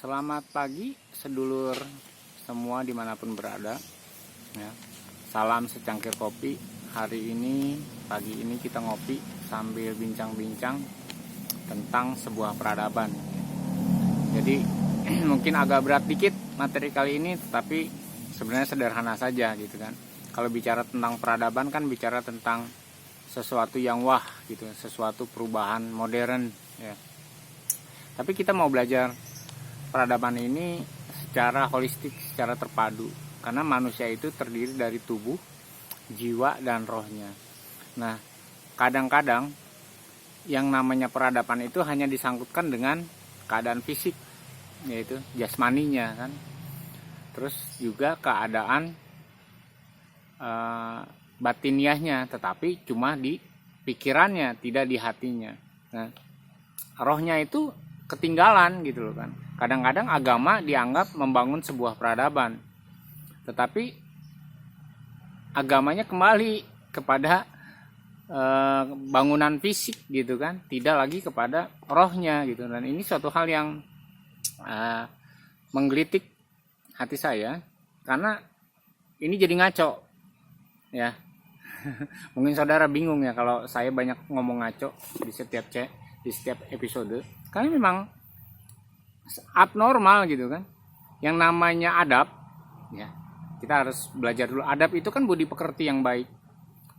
Selamat pagi sedulur semua dimanapun berada ya. Salam secangkir kopi. Hari ini, pagi ini kita ngopi sambil bincang-bincang tentang sebuah peradaban. Jadi mungkin agak berat dikit materi kali ini, tetapi sebenarnya sederhana saja gitu kan. Kalau bicara tentang peradaban kan bicara tentang sesuatu yang wah gitu, sesuatu perubahan modern ya. Tapi kita mau belajar peradaban ini secara holistik, secara terpadu, karena manusia itu terdiri dari tubuh, jiwa, dan rohnya. Nah, kadang-kadang yang namanya peradaban itu hanya disangkutkan dengan keadaan fisik, yaitu jasmaninya kan. Terus juga keadaan batiniahnya, tetapi cuma di pikirannya, tidak di hatinya. Nah, rohnya itu ketinggalan gitu loh kan. Kadang-kadang agama dianggap membangun sebuah peradaban, tetapi agamanya kembali kepada bangunan fisik gitu kan, tidak lagi kepada rohnya gitu. Dan ini suatu hal yang menggelitik hati saya, karena ini jadi ngaco ya. Mungkin saudara bingung ya kalau saya banyak ngomong ngaco di setiap episode, karena memang abnormal gitu kan. Yang namanya adab ya, kita harus belajar dulu. Adab itu kan budi pekerti yang baik.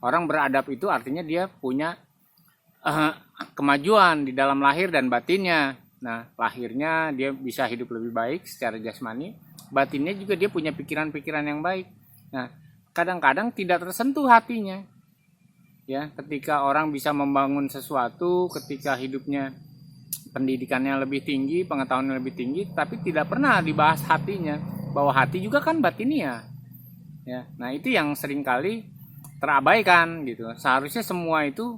Orang beradab itu artinya dia punya kemajuan di dalam lahir dan batinnya. Nah, lahirnya dia bisa hidup lebih baik secara jasmani, batinnya juga dia punya pikiran-pikiran yang baik. Nah, kadang-kadang tidak tersentuh hatinya ya, ketika orang bisa membangun sesuatu, ketika hidupnya pendidikannya lebih tinggi, pengetahuannya lebih tinggi, tapi tidak pernah dibahas hatinya, bahwa hati juga kan batinia ya. Nah, itu yang seringkali terabaikan gitu. Seharusnya semua itu,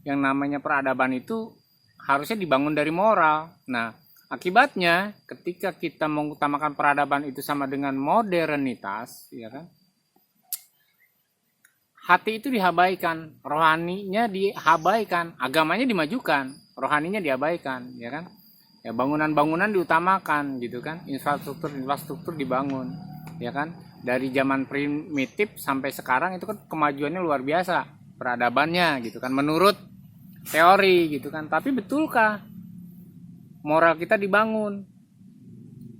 yang namanya peradaban itu harusnya dibangun dari moral. Nah, akibatnya ketika kita mengutamakan peradaban itu sama dengan modernitas ya kan, hati itu diabaikan, rohaninya diabaikan, agamanya dimajukan, rohaninya diabaikan, ya kan? Ya, bangunan-bangunan diutamakan gitu kan, infrastruktur dibangun, ya kan? Dari zaman primitif sampai sekarang itu kan kemajuannya luar biasa, peradabannya gitu kan, menurut teori gitu kan. Tapi betulkah moral kita dibangun?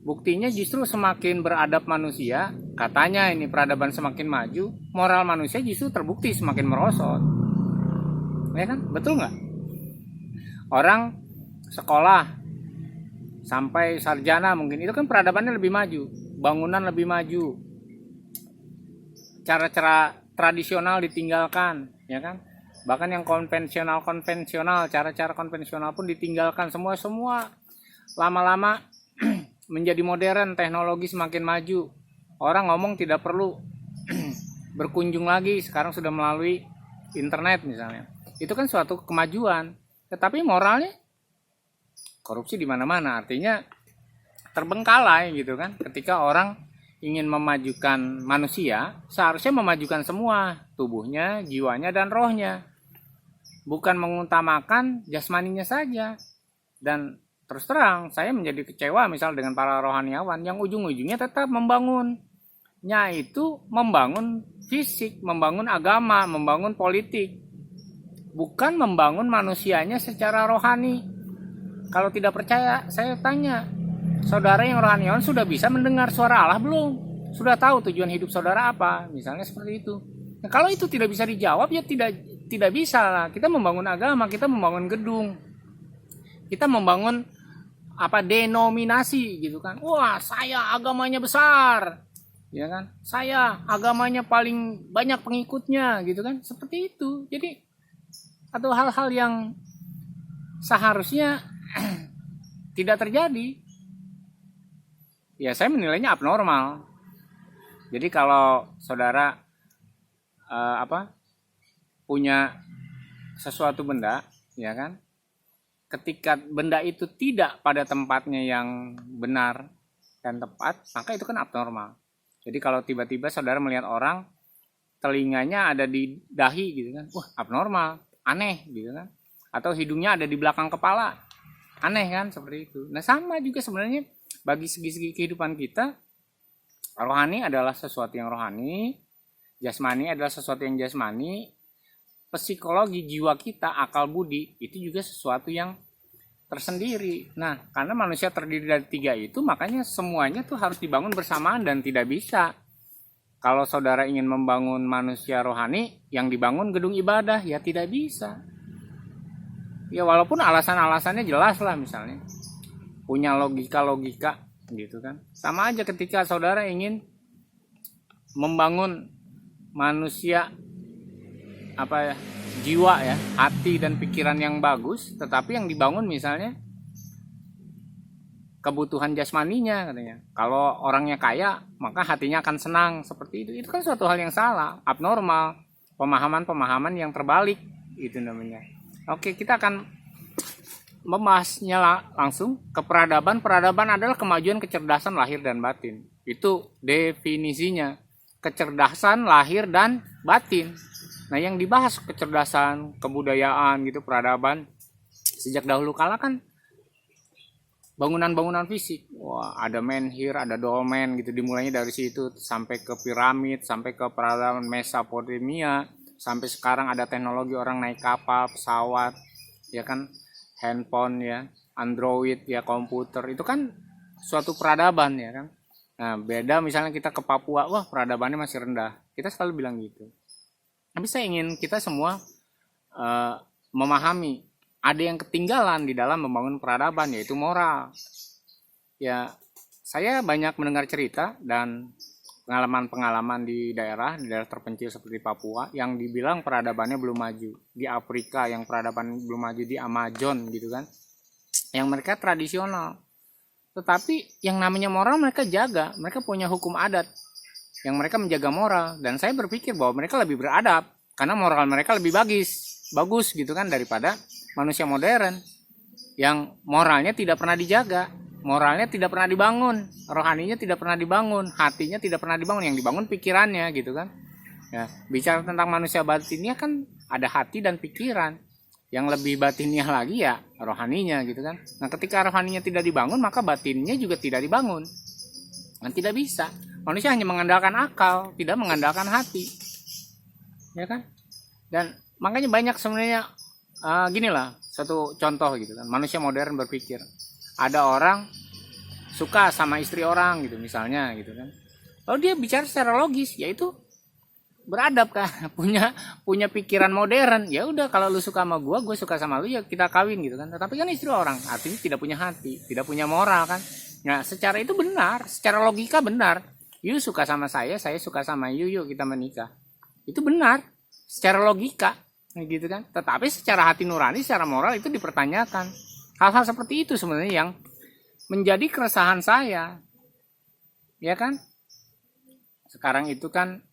Buktinya justru semakin beradab manusia, katanya ini peradaban semakin maju, moral manusia justru terbukti semakin merosot. Ya kan? Betul nggak? Orang sekolah sampai sarjana mungkin, itu kan peradabannya lebih maju, bangunan lebih maju, cara-cara tradisional ditinggalkan, ya kan? Bahkan yang konvensional, cara-cara konvensional pun ditinggalkan semua lama-lama menjadi modern, teknologi semakin maju. Orang ngomong tidak perlu berkunjung lagi, sekarang sudah melalui internet misalnya. Itu kan suatu kemajuan. Tetapi moralnya korupsi di mana-mana, artinya terbengkalai gitu kan. Ketika orang ingin memajukan manusia, seharusnya memajukan semua, tubuhnya, jiwanya, dan rohnya. Bukan mengutamakan jasmaninya saja. Dan terus terang, saya menjadi kecewa misal dengan para rohaniawan yang ujung-ujungnya tetap membangunnya itu membangun fisik, membangun agama, membangun politik, bukan membangun manusianya secara rohani. Kalau tidak percaya, saya tanya, saudara yang rohaniawan sudah bisa mendengar suara Allah belum? Sudah tahu tujuan hidup saudara apa? Misalnya seperti itu. Nah, kalau itu tidak bisa dijawab, ya tidak bisa lah. Kita membangun agama, kita membangun gedung, kita membangun denominasi gitu kan. Wah, saya agamanya besar, ya kan? Saya agamanya paling banyak pengikutnya gitu kan. Seperti itu. Jadi atau hal-hal yang seharusnya tidak terjadi. Ya, saya menilainya abnormal. Jadi kalau saudara punya sesuatu benda, ya kan? Ketika benda itu tidak pada tempatnya yang benar dan tepat, maka itu kan abnormal. Jadi kalau tiba-tiba saudara melihat orang telinganya ada di dahi gitu kan, wah abnormal, aneh gitu kan. Atau hidungnya ada di belakang kepala, aneh kan, seperti itu. Nah, sama juga sebenarnya bagi segi-segi kehidupan kita, rohani adalah sesuatu yang rohani, jasmani adalah sesuatu yang jasmani, psikologi jiwa kita, akal budi itu juga sesuatu yang tersendiri. Nah, karena manusia terdiri dari 3 itu, makanya semuanya tuh harus dibangun bersamaan dan tidak bisa. Kalau saudara ingin membangun manusia rohani, yang dibangun gedung ibadah, ya tidak bisa. Ya walaupun alasan-alasannya jelas lah, misalnya punya logika-logika gitu kan. Sama aja ketika saudara ingin membangun manusia jiwa ya, hati dan pikiran yang bagus, tetapi yang dibangun misalnya kebutuhan jasmaninya katanya. Kalau orangnya kaya, maka hatinya akan senang, seperti itu. Itu kan suatu hal yang salah, abnormal, pemahaman-pemahaman yang terbalik, itu namanya. Oke, kita akan membahasnya langsung ke peradaban. Peradaban adalah kemajuan kecerdasan lahir dan batin. Itu definisinya. Kecerdasan lahir dan batin. Nah, yang dibahas kecerdasan, kebudayaan gitu, peradaban sejak dahulu kala kan bangunan-bangunan fisik. Wah, ada menhir, ada dolmen gitu, dimulainya dari situ sampai ke piramid, sampai ke peradaban Mesopotamia, sampai sekarang ada teknologi orang naik kapal, pesawat, ya kan, handphone ya, Android ya, komputer, itu kan suatu peradaban ya kan. Nah, beda misalnya kita ke Papua, wah peradabannya masih rendah. Kita selalu bilang gitu. Tapi saya ingin kita semua memahami ada yang ketinggalan di dalam membangun peradaban, yaitu moral. Ya, saya banyak mendengar cerita dan pengalaman-pengalaman di daerah terpencil seperti Papua yang dibilang peradabannya belum maju, di Afrika yang peradaban belum maju, di Amazon gitu kan, yang mereka tradisional, tetapi yang namanya moral mereka jaga, mereka punya hukum adat yang mereka menjaga moral, dan saya berpikir bahwa mereka lebih beradab karena moral mereka lebih bagus gitu kan, daripada manusia modern yang moralnya tidak pernah dijaga. Moralnya tidak pernah dibangun, rohaninya tidak pernah dibangun, hatinya tidak pernah dibangun, yang dibangun pikirannya gitu kan. Ya, bicara tentang manusia batinnya kan ada hati dan pikiran. Yang lebih batinnya lagi ya rohaninya gitu kan. Nah, ketika rohaninya tidak dibangun, maka batinnya juga tidak dibangun. Dan tidak bisa. Manusia hanya mengandalkan akal, tidak mengandalkan hati. Ya kan? Dan makanya banyak sebenarnya ginilah satu contoh gitu kan. Manusia modern berpikir, ada orang suka sama istri orang gitu misalnya gitu kan, lalu dia bicara secara logis, yaitu beradab kan, punya pikiran modern. Ya udah, kalau lu suka sama gue suka sama lu, ya kita kawin gitu kan. Tetapi kan istri orang, artinya tidak punya hati, tidak punya moral kan. Nah, secara itu benar, secara logika benar. You suka sama saya suka sama you, yuk kita menikah. Itu benar secara logika gitu kan. Tetapi secara hati nurani, secara moral itu dipertanyakan. Hal-hal seperti itu sebenarnya yang menjadi keresahan saya. Ya kan? Sekarang itu kan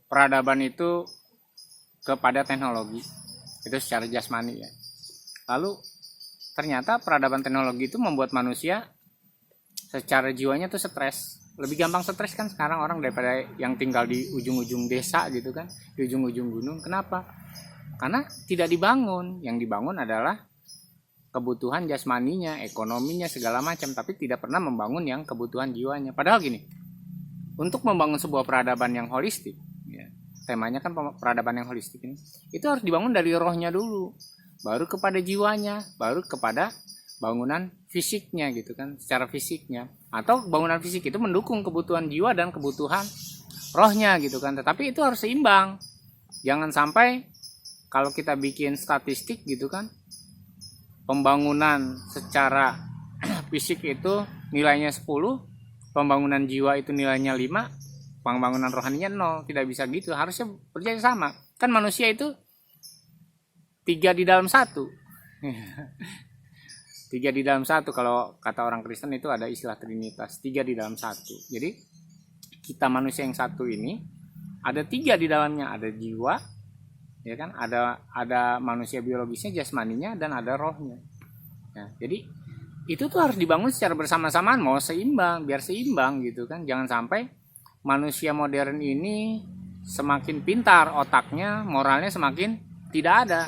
peradaban itu kepada teknologi. Itu secara jasmani ya. Lalu ternyata peradaban teknologi itu membuat manusia secara jiwanya tuh stres. Lebih gampang stres kan sekarang orang daripada yang tinggal di ujung-ujung desa gitu kan, di ujung-ujung gunung. Kenapa? Karena tidak dibangun. Yang dibangun adalah kebutuhan jasmaninya, ekonominya, segala macam, tapi tidak pernah membangun yang kebutuhan jiwanya. Padahal gini, untuk membangun sebuah peradaban yang holistik, ya, temanya kan peradaban yang holistik ini, itu harus dibangun dari rohnya dulu, baru kepada jiwanya, baru kepada bangunan fisiknya gitu kan, secara fisiknya. Atau bangunan fisik itu mendukung kebutuhan jiwa dan kebutuhan rohnya gitu kan. Tetapi itu harus seimbang. Jangan sampai kalau kita bikin statistik gitu kan, pembangunan secara fisik itu nilainya 10, pembangunan jiwa itu nilainya 5, pembangunan rohaninya 0. Tidak bisa gitu, harusnya berjalan sama. Kan manusia itu 3 di dalam 1. 3 di dalam 1, kalau kata orang Kristen itu ada istilah Trinitas, 3 di dalam 1. Jadi kita manusia yang satu ini ada 3 di dalamnya, ada jiwa, ya kan, ada manusia biologisnya, jasmaninya, dan ada rohnya. Ya, jadi itu tuh harus dibangun secara bersama-samaan, mau seimbang, biar seimbang gitu kan. Jangan sampai manusia modern ini semakin pintar otaknya, moralnya semakin tidak ada.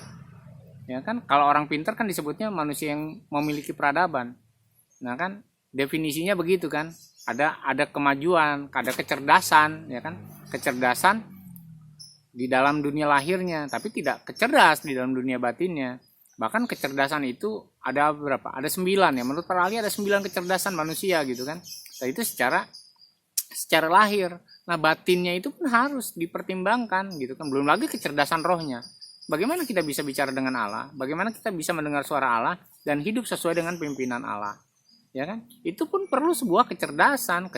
Ya kan, kalau orang pintar kan disebutnya manusia yang memiliki peradaban. Nah kan, definisinya begitu kan. Ada kemajuan, ada kecerdasan, ya kan? Kecerdasan di dalam dunia lahirnya, tapi tidak kecerdas di dalam dunia batinnya. Bahkan kecerdasan itu ada berapa? Ada 9 ya. Menurut para ahli ada 9 kecerdasan manusia gitu kan. Nah, itu secara lahir. Nah, batinnya itu pun harus dipertimbangkan gitu kan. Belum lagi kecerdasan rohnya. Bagaimana kita bisa bicara dengan Allah? Bagaimana kita bisa mendengar suara Allah dan hidup sesuai dengan pimpinan Allah? Ya kan? Itu pun perlu sebuah kecerdasan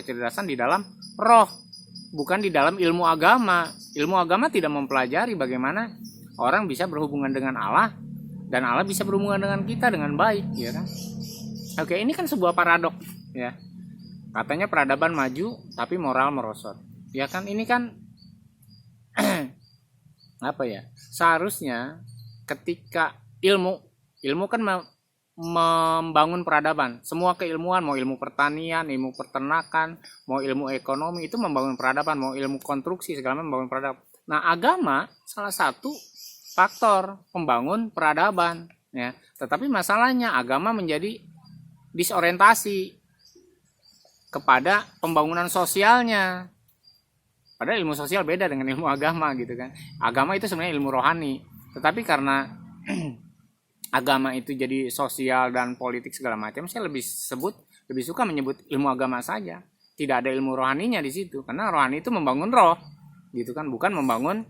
di dalam roh, bukan di dalam ilmu agama. Ilmu agama tidak mempelajari bagaimana orang bisa berhubungan dengan Allah dan Allah bisa berhubungan dengan kita dengan baik, ya kan? Oke, ini kan sebuah paradoks, ya. Katanya peradaban maju tapi moral merosot. Ya kan, ini kan apa ya? Seharusnya ketika ilmu kan membangun peradaban. Semua keilmuan, mau ilmu pertanian, ilmu peternakan, mau ilmu ekonomi, itu membangun peradaban, mau ilmu konstruksi segala macam membangun peradaban. Nah, agama salah satu faktor pembangun peradaban, ya. Tetapi masalahnya agama menjadi disorientasi kepada pembangunan sosialnya. Padahal ilmu sosial beda dengan ilmu agama gitu kan. Agama itu sebenarnya ilmu rohani. Tetapi karena agama itu jadi sosial dan politik segala macam, saya lebih suka menyebut ilmu agama saja. Tidak ada ilmu rohaninya di situ, karena rohani itu membangun roh, gitu kan, bukan membangun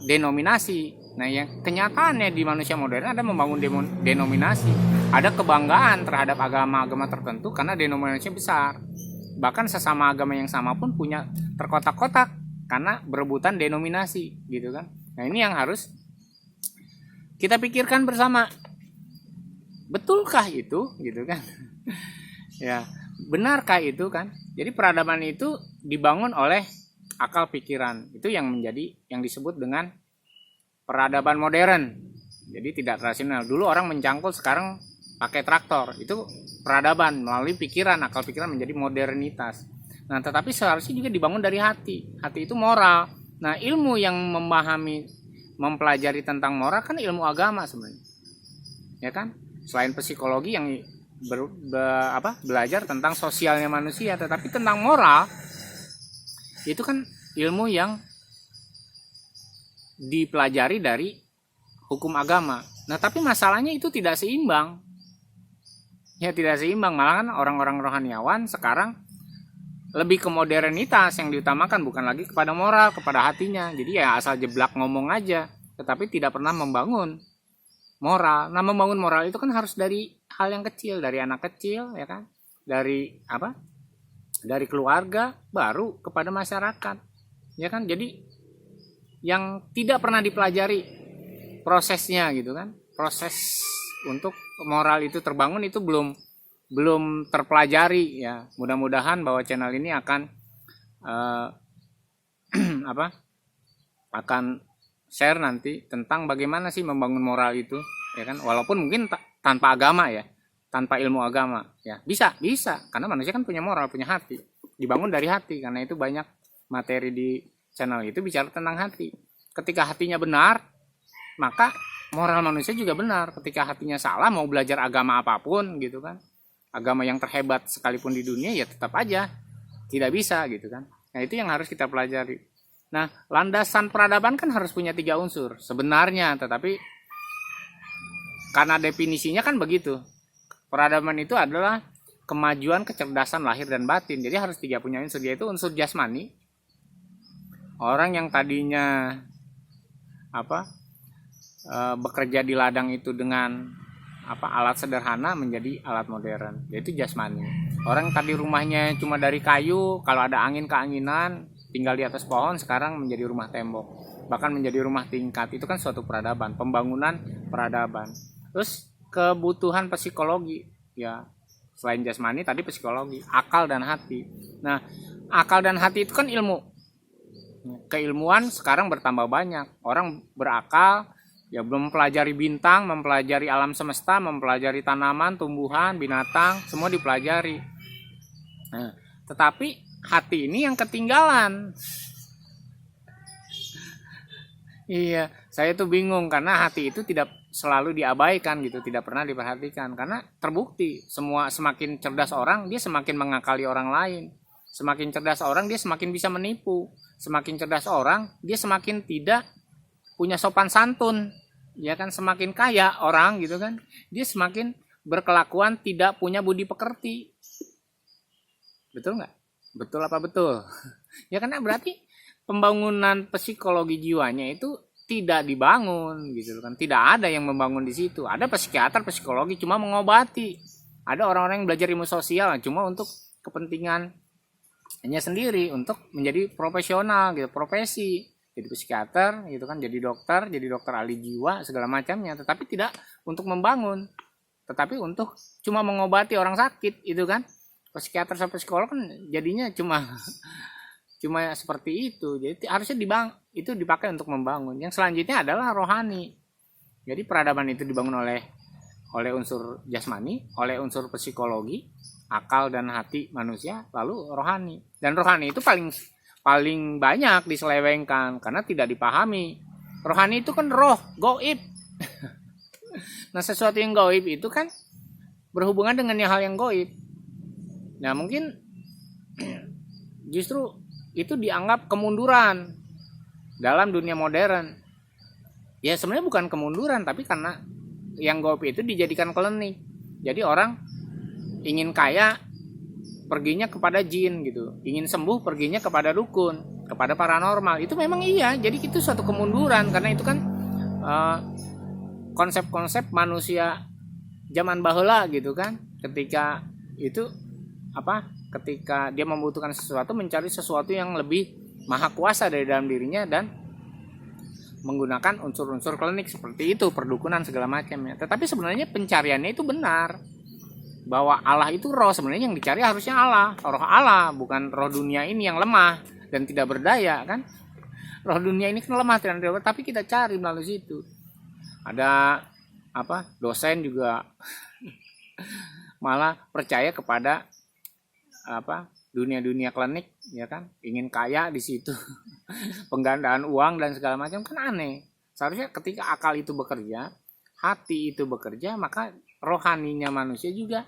denominasi. Nah, yang kenyataannya di manusia modern ada membangun denominasi, ada kebanggaan terhadap agama-agama tertentu karena denominasinya besar. Bahkan sesama agama yang sama pun punya terkotak-kotak karena berebutan denominasi, gitu kan. Nah, ini yang harus kita pikirkan bersama. Betulkah itu, gitu kan? Ya, benarkah itu kan? Jadi peradaban itu dibangun oleh akal pikiran. Itu yang disebut dengan peradaban modern. Jadi tidak rasional. Dulu orang mencangkul, sekarang pakai traktor. Itu peradaban melalui pikiran, akal pikiran menjadi modernitas. Nah, tetapi seharusnya juga dibangun dari hati. Hati itu moral. Nah, ilmu yang mempelajari tentang moral kan ilmu agama sebenarnya, ya kan? Selain psikologi yang belajar tentang sosialnya manusia, tetapi tentang moral itu kan ilmu yang dipelajari dari hukum agama. Nah, tapi masalahnya itu tidak seimbang. Ya, tidak seimbang. Malah kan orang-orang rohaniawan sekarang lebih ke modernitas yang diutamakan, bukan lagi kepada moral, kepada hatinya. Jadi ya asal jeblak ngomong aja, tetapi tidak pernah membangun moral. Nah, membangun moral itu kan harus dari hal yang kecil, dari anak kecil, ya kan? Dari dari keluarga, baru kepada masyarakat, ya kan? Jadi yang tidak pernah dipelajari prosesnya, gitu kan? Proses untuk moral itu terbangun itu belum terpelajari, ya. Mudah-mudahan bahwa channel ini akan akan share nanti tentang bagaimana sih membangun moral itu, ya kan? Walaupun mungkin tanpa agama, ya, tanpa ilmu agama, ya. Bisa karena manusia kan punya moral, punya hati, dibangun dari hati. Karena itu banyak materi di channel itu bicara tentang hati. Ketika hatinya benar, maka moral manusia juga benar. Ketika hatinya salah, mau belajar agama apapun, gitu kan, agama yang terhebat sekalipun di dunia, ya tetap aja tidak bisa, gitu kan. Nah, itu yang harus kita pelajari. Nah, landasan peradaban kan harus punya 3 unsur sebenarnya, tetapi karena definisinya kan begitu. Peradaban itu adalah kemajuan kecerdasan lahir dan batin. Jadi harus 3 punya unsur, yaitu unsur jasmani. Orang yang tadinya bekerja di ladang itu dengan alat sederhana menjadi alat modern, yaitu jasmani. Orang tadi rumahnya cuma dari kayu, kalau ada angin keanginan tinggal di atas pohon, sekarang menjadi rumah tembok, bahkan menjadi rumah tingkat. Itu kan suatu peradaban, pembangunan peradaban. Terus kebutuhan psikologi, ya, selain jasmani tadi psikologi, akal dan hati. Nah, akal dan hati itu kan ilmu. Keilmuan sekarang bertambah banyak. Orang berakal, ya, belum mempelajari bintang, mempelajari alam semesta, mempelajari tanaman, tumbuhan, binatang, semua dipelajari. Nah, tetapi hati ini yang ketinggalan. Iya, saya tuh bingung karena hati itu selalu diabaikan gitu, tidak pernah diperhatikan. Karena terbukti semakin cerdas orang, dia semakin mengakali orang lain. Semakin cerdas orang, dia semakin bisa menipu. Semakin cerdas orang, dia semakin tidak punya sopan santun. Ya kan, semakin kaya orang gitu kan, dia semakin berkelakuan tidak punya budi pekerti. Betul nggak? Betul apa betul? Ya karena berarti pembangunan psikologi jiwanya itu tidak dibangun gitu kan. Tidak ada yang membangun di situ. Ada psikiater, psikologi cuma mengobati. Ada orang-orang yang belajar ilmu sosial cuma untuk kepentingannya sendiri, untuk menjadi profesional gitu, profesi. Jadi psikiater gitu kan, jadi dokter ahli jiwa segala macamnya, tetapi tidak untuk membangun, tetapi untuk cuma mengobati orang sakit itu kan. Psikiater sampai psikolog kan jadinya cuma seperti itu. Jadi harusnya itu dipakai untuk membangun. Yang selanjutnya adalah rohani. Jadi peradaban itu dibangun oleh unsur jasmani, oleh unsur psikologi, akal dan hati manusia, lalu rohani. Dan rohani itu paling banyak diselewengkan karena tidak dipahami. Rohani itu kan roh, gaib. Nah, sesuatu yang gaib itu kan berhubungan dengan hal yang gaib. Nah, mungkin justru itu dianggap kemunduran dalam dunia modern. Ya sebenarnya bukan kemunduran, tapi karena yang gaib itu dijadikan klinik. Jadi orang ingin kaya perginya kepada jin gitu, ingin sembuh perginya kepada dukun, kepada paranormal. Itu memang iya, jadi itu suatu kemunduran karena itu kan konsep-konsep manusia zaman baheula gitu kan. Ketika dia membutuhkan sesuatu, mencari sesuatu yang lebih maha kuasa dari dalam dirinya dan menggunakan unsur-unsur klinik seperti itu, perdukunan segala macamnya. Tetapi sebenarnya pencariannya itu benar, bahwa Allah itu roh. Sebenarnya yang dicari harusnya Allah, roh Allah, bukan roh dunia ini yang lemah dan tidak berdaya kan. Roh dunia ini kan lemah dan tidak berdaya, tapi kita cari melalui situ. Ada dosen juga malah percaya kepada dunia klinik ya kan, ingin kaya di situ. Penggandaan uang dan segala macam kan aneh. Seharusnya ketika akal itu bekerja, hati itu bekerja, maka rohaninya manusia juga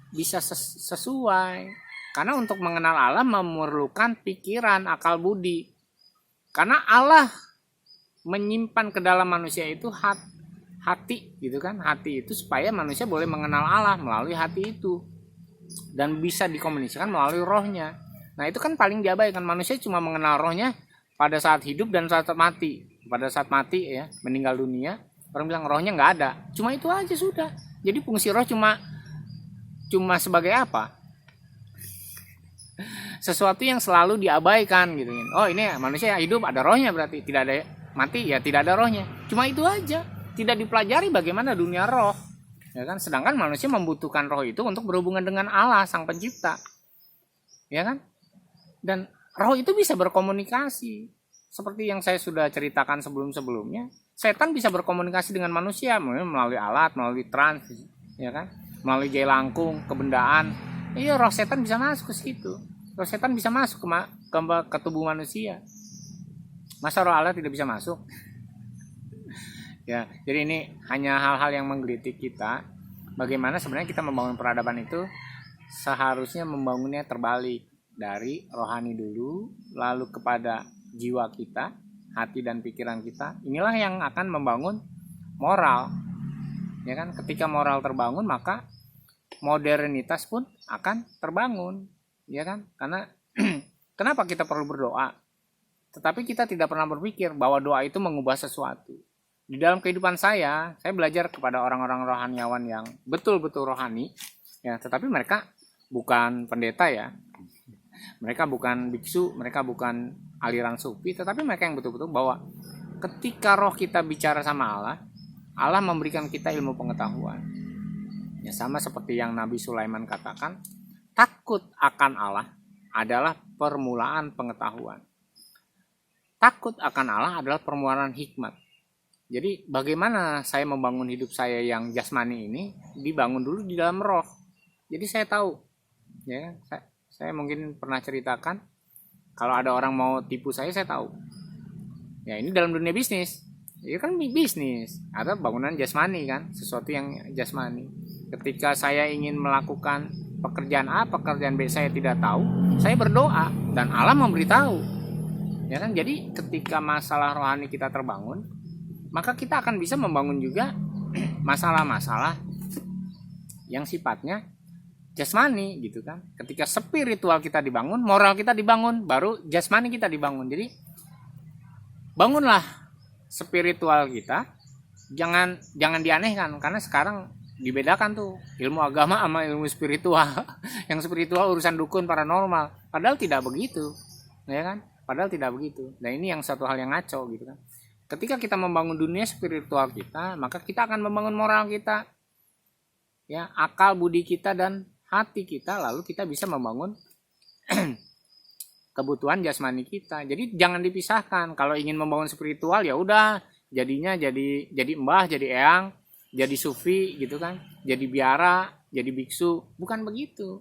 bisa sesuai. Karena untuk mengenal Allah memerlukan pikiran, akal budi. Karena Allah menyimpan ke dalam manusia itu hati gitu kan. Hati itu supaya manusia boleh mengenal Allah melalui hati itu, dan bisa dikomunikasikan melalui rohnya. Nah itu kan paling diabaikan. Manusia cuma mengenal rohnya pada saat hidup dan saat mati. Pada saat mati ya, meninggal dunia, orang bilang rohnya nggak ada. Cuma itu aja sudah. Jadi fungsi roh cuma sebagai apa? Sesuatu yang selalu diabaikan gitu. Oh ini manusia hidup ada rohnya, berarti tidak ada mati ya tidak ada rohnya. Cuma itu aja. Tidak dipelajari bagaimana dunia roh. Ya kan, sedangkan manusia membutuhkan roh itu untuk berhubungan dengan Allah sang pencipta. Ya kan? Dan roh itu bisa berkomunikasi. Seperti yang saya sudah ceritakan sebelum-sebelumnya, setan bisa berkomunikasi dengan manusia melalui alat, melalui trans, ya kan? Melalui jelangkung, kebendaan. Iya, roh setan bisa masuk ke situ. Roh setan bisa masuk ke tubuh manusia. Masa roh Allah tidak bisa masuk? Ya, jadi ini hanya hal-hal yang menggelitik kita. Bagaimana sebenarnya kita membangun peradaban itu seharusnya membangunnya terbalik, dari rohani dulu, lalu kepada jiwa kita, hati dan pikiran kita. Inilah yang akan membangun moral. Ya kan, ketika moral terbangun maka modernitas pun akan terbangun. Ya kan? Karena kenapa kita perlu berdoa? Tetapi kita tidak pernah berpikir bahwa doa itu mengubah sesuatu. Di dalam kehidupan saya belajar kepada orang-orang rohaniawan yang betul-betul rohani, ya, tetapi mereka bukan pendeta ya, mereka bukan biksu, mereka bukan aliran sufi, tetapi mereka yang betul-betul bahwa ketika roh kita bicara sama Allah, Allah memberikan kita ilmu pengetahuan. Ya, sama seperti yang Nabi Sulaiman katakan, takut akan Allah adalah permulaan pengetahuan. Takut akan Allah adalah permulaan hikmat. Jadi bagaimana saya membangun hidup saya yang jasmani ini dibangun dulu di dalam roh. Jadi saya tahu, ya, saya mungkin pernah ceritakan kalau ada orang mau tipu saya tahu. Ya ini dalam dunia bisnis. itu kan bisnis atau bangunan jasmani kan, sesuatu yang jasmani. Ketika saya ingin melakukan pekerjaan A, pekerjaan B saya tidak tahu, saya berdoa dan Allah memberitahu. Ya kan? Jadi ketika masalah rohani kita terbangun, maka kita akan bisa membangun juga masalah-masalah yang sifatnya jasmani gitu kan. Ketika spiritual kita dibangun, moral kita dibangun, baru jasmani kita dibangun. Jadi bangunlah spiritual kita, jangan dianehkan, karena sekarang dibedakan tuh ilmu agama sama ilmu spiritual. Yang spiritual urusan dukun, paranormal, padahal tidak begitu, ya kan? Padahal tidak begitu. Nah, ini yang satu hal yang ngaco gitu kan. Ketika kita membangun dunia spiritual kita, maka kita akan membangun moral kita, ya, akal budi kita dan hati kita, lalu kita bisa membangun kebutuhan jasmani kita. Jadi jangan dipisahkan. Kalau ingin membangun spiritual, ya udah jadinya jadi mbah, jadi eyang, jadi sufi gitu kan, jadi biara, jadi biksu. Bukan begitu.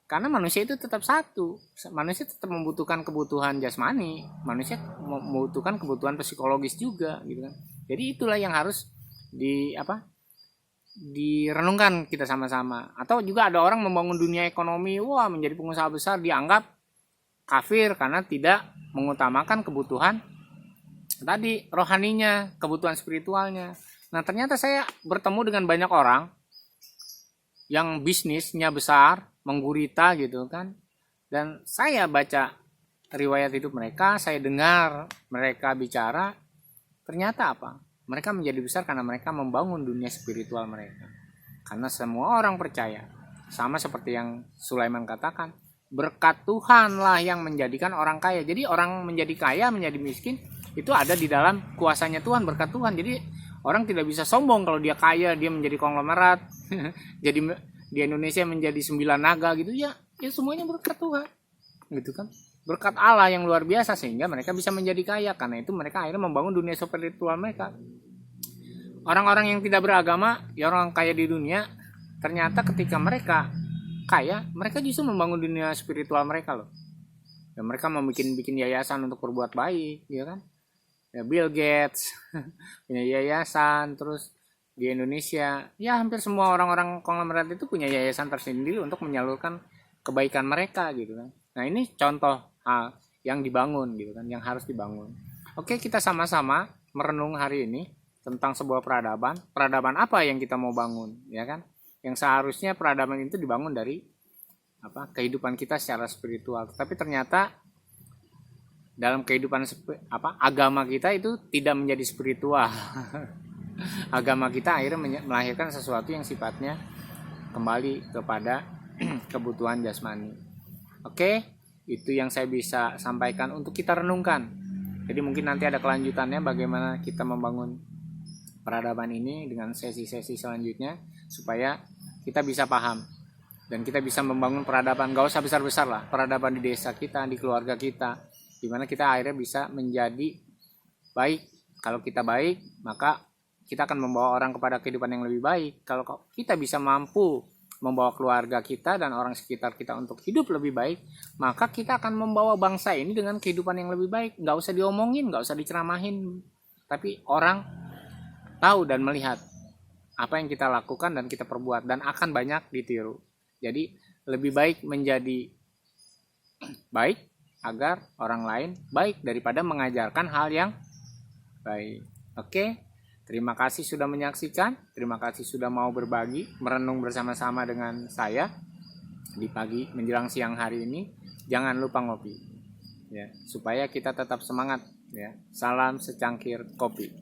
Karena manusia itu tetap satu. Manusia tetap membutuhkan kebutuhan jasmani. Manusia membutuhkan kebutuhan psikologis juga gitu kan. Jadi itulah yang harus direnungkan kita sama-sama. Atau juga ada orang membangun dunia ekonomi, wah menjadi pengusaha besar, dianggap kafir karena tidak mengutamakan kebutuhan tadi rohaninya, kebutuhan spiritualnya. Nah, ternyata saya bertemu dengan banyak orang yang bisnisnya besar, menggurita gitu kan. Dan saya baca riwayat hidup mereka, saya dengar mereka bicara, ternyata apa? Mereka menjadi besar karena mereka membangun dunia spiritual mereka. Karena semua orang percaya, sama seperti yang Sulaiman katakan, berkat Tuhanlah yang menjadikan orang kaya. Jadi orang menjadi kaya, menjadi miskin, itu ada di dalam kuasanya Tuhan, berkat Tuhan. Jadi orang tidak bisa sombong kalau dia kaya, dia menjadi konglomerat. Jadi di Indonesia menjadi 9 naga gitu ya semuanya berkat Tuhan gitu kan, berkat Allah yang luar biasa, sehingga mereka bisa menjadi kaya. Karena itu mereka akhirnya membangun dunia spiritual mereka. Orang-orang yang tidak beragama, ya orang kaya di dunia, ternyata ketika mereka kaya, mereka justru membangun dunia spiritual mereka loh. Dan mereka bikin yayasan untuk berbuat baik, ya kan? Ya, Bill Gates punya yayasan. Terus di Indonesia, ya hampir semua orang-orang konglomerat itu punya yayasan tersendiri untuk menyalurkan kebaikan mereka gitu kan. Nah, ini contoh hal yang dibangun gitu kan, yang harus dibangun. Oke, kita sama-sama merenung hari ini tentang sebuah peradaban. Peradaban apa yang kita mau bangun, ya kan? Yang seharusnya peradaban itu dibangun dari kehidupan kita secara spiritual. Tapi ternyata dalam kehidupan agama kita itu tidak menjadi spiritual. Agama kita akhirnya melahirkan sesuatu yang sifatnya kembali kepada kebutuhan jasmani. Oke, itu yang saya bisa sampaikan untuk kita renungkan. Jadi mungkin nanti ada kelanjutannya bagaimana kita membangun peradaban ini dengan sesi-sesi selanjutnya, supaya kita bisa paham dan kita bisa membangun peradaban. Gak usah besar-besar lah, peradaban di desa kita, di keluarga kita, dimana kita akhirnya bisa menjadi baik. Kalau kita baik, maka kita akan membawa orang kepada kehidupan yang lebih baik. Kalau kita bisa mampu membawa keluarga kita dan orang sekitar kita untuk hidup lebih baik, maka kita akan membawa bangsa ini dengan kehidupan yang lebih baik. Gak usah diomongin, gak usah diceramahin, tapi orang tahu dan melihat apa yang kita lakukan dan kita perbuat, dan akan banyak ditiru. Jadi lebih baik menjadi baik agar orang lain baik daripada mengajarkan hal yang baik. Oke, terima kasih sudah menyaksikan, terima kasih sudah mau berbagi, merenung bersama-sama dengan saya di pagi menjelang siang hari ini. Jangan lupa ngopi, ya, supaya kita tetap semangat. Ya, salam secangkir kopi.